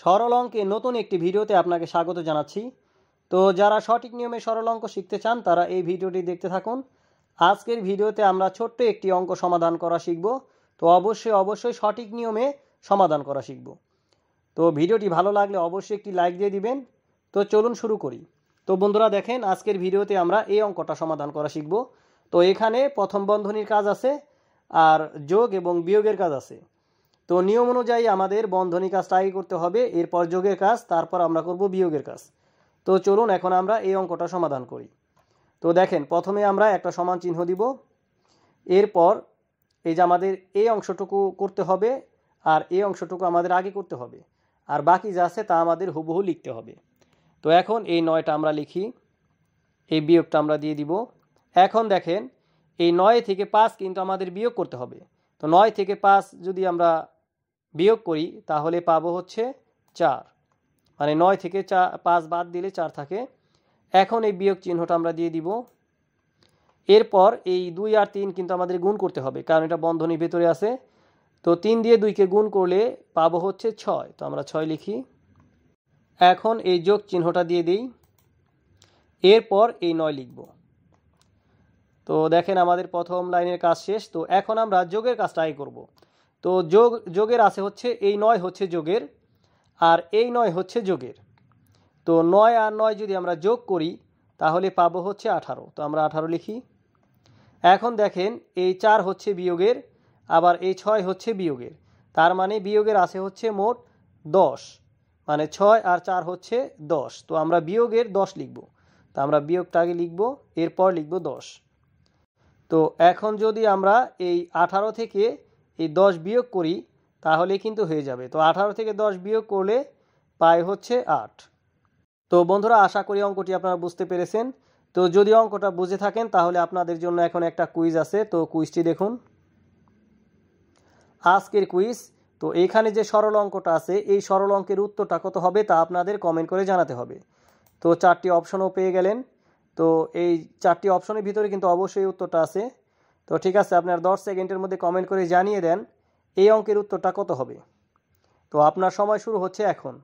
সরল অঙ্কে নতুন একটি ভিডিওতে আপনাকে স্বাগত জানাচ্ছি। তো যারা সঠিক নিয়মে সরল অঙ্ক শিখতে চান তারা এই ভিডিওটি দেখতে থাকুন। আজকের ভিডিওতে আমরা ছোট্ট একটি অঙ্ক সমাধান করা শিখব। তো অবশ্যই সঠিক নিয়মে সমাধান করা শিখব। তো ভিডিওটি ভালো লাগলে অবশ্যই একটি লাইক দিয়ে দিবেন। তো চলুন শুরু করি। তো বন্ধুরা দেখেন, আজকের ভিডিওতে আমরা এই অঙ্কটা সমাধান করা শিখব। তো এখানে প্রথম বন্ধনীর কাজ আছে আর যোগ এবং বিয়োগের কাজ আছে। তো নিয়ম অনুযায়ী আমাদের বন্ধনী কাজটা আগে করতে হবে, এরপর যোগের কাজ, তারপর আমরা করব বিয়োগের কাজ। তো চলুন এখন আমরা এই অঙ্কটা সমাধান করি। তো দেখেন, প্রথমে আমরা একটা সমান চিহ্ন দিব, এরপর এই যে আমাদের এই অংশটুকু করতে হবে আর এই অংশটুকু আমাদের আগে করতে হবে, আর বাকি যা আছে তা আমাদের হুবহু লিখতে হবে। তো এখন এই 9টা আমরা লিখি, এই বিয়োগটা আমরা দিয়ে দিব। এখন দেখেন, এই 9 থেকে 5 কিন্তু আমাদের বিয়োগ করতে হবে। তো 9 থেকে 5 যদি আমরা বিয়োগ করি তাহলে পাবো হচ্ছে 4, মানে 9 থেকে 5 বাদ দিলে 4 থাকে। এখন এই বিয়োগ চিহ্নটা আমরা দিয়ে দিব। এরপর এই 2 আর 3 কিন্তু আমাদের গুণ করতে হবে, কারণ এটা বন্ধনীর ভেতরে আছে। তো 3 দিয়ে 2কে গুণ করলে পাবো হচ্ছে 6, তো আমরা 6 লিখি। এখন এই যোগ চিহ্নটা দিয়ে দিই, এরপর এই 9 লিখব। তো দেখেন আমাদের প্রথম লাইনের কাজ শেষ। তো এখন আমরা যোগের কাজটা আগে করব। তো যোগের আছে হচ্ছে এই 9 হচ্ছে যোগের, আর এই 9 হচ্ছে যোগের। তো 9 আর 9 যদি আমরা যোগ করি তাহলে পাবো হচ্ছে 18, তো আমরা 18 লিখি। এখন দেখেন এই 4 হচ্ছে বিয়োগের, আবার এই 6 হচ্ছে বিয়োগের, তার মানে বিয়োগের আছে হচ্ছে মোট 10, মানে 6 আর 4 হচ্ছে 10। তো আমরা বিয়োগের 10 লিখব। তো আমরা বিয়োগটা আগে লিখব, এরপর লিখব 10। তো এখন যদি আমরা এই 18 থেকে এই 10 বিয়োগ করি তাহলে কিন্তু হয়ে যাবে। তো 18 থেকে 10 বিয়োগ করলে পাই হচ্ছে 8। তো বন্ধুরা, আশা করি অঙ্কটি আপনারা বুঝতে পেরেছেন। তো যদি অঙ্কটা বুঝে থাকেন তাহলে আপনাদের জন্য এখন একটা কুইজ আছে। তো কুইজটি দেখুন, আজকের কুইজ। তো এইখানে যে সরল অঙ্কটা আছে, এই সরল অঙ্কের উত্তরটা কত হবে তা আপনাদের কমেন্ট করে জানাতে হবে। তো 4টি অপশনও পেয়ে গেলেন। তো এই 4টি অপশনের ভিতরে কিন্তু অবশ্যই উত্তরটা আছে। তো ঠিক আছে, আপনার 10 সেকেন্ডের মধ্যে কমেন্ট করে জানিয়ে দেন এই অঙ্কের উত্তরটা কত হবে। তো আপনার সময় শুরু হচ্ছে এখন।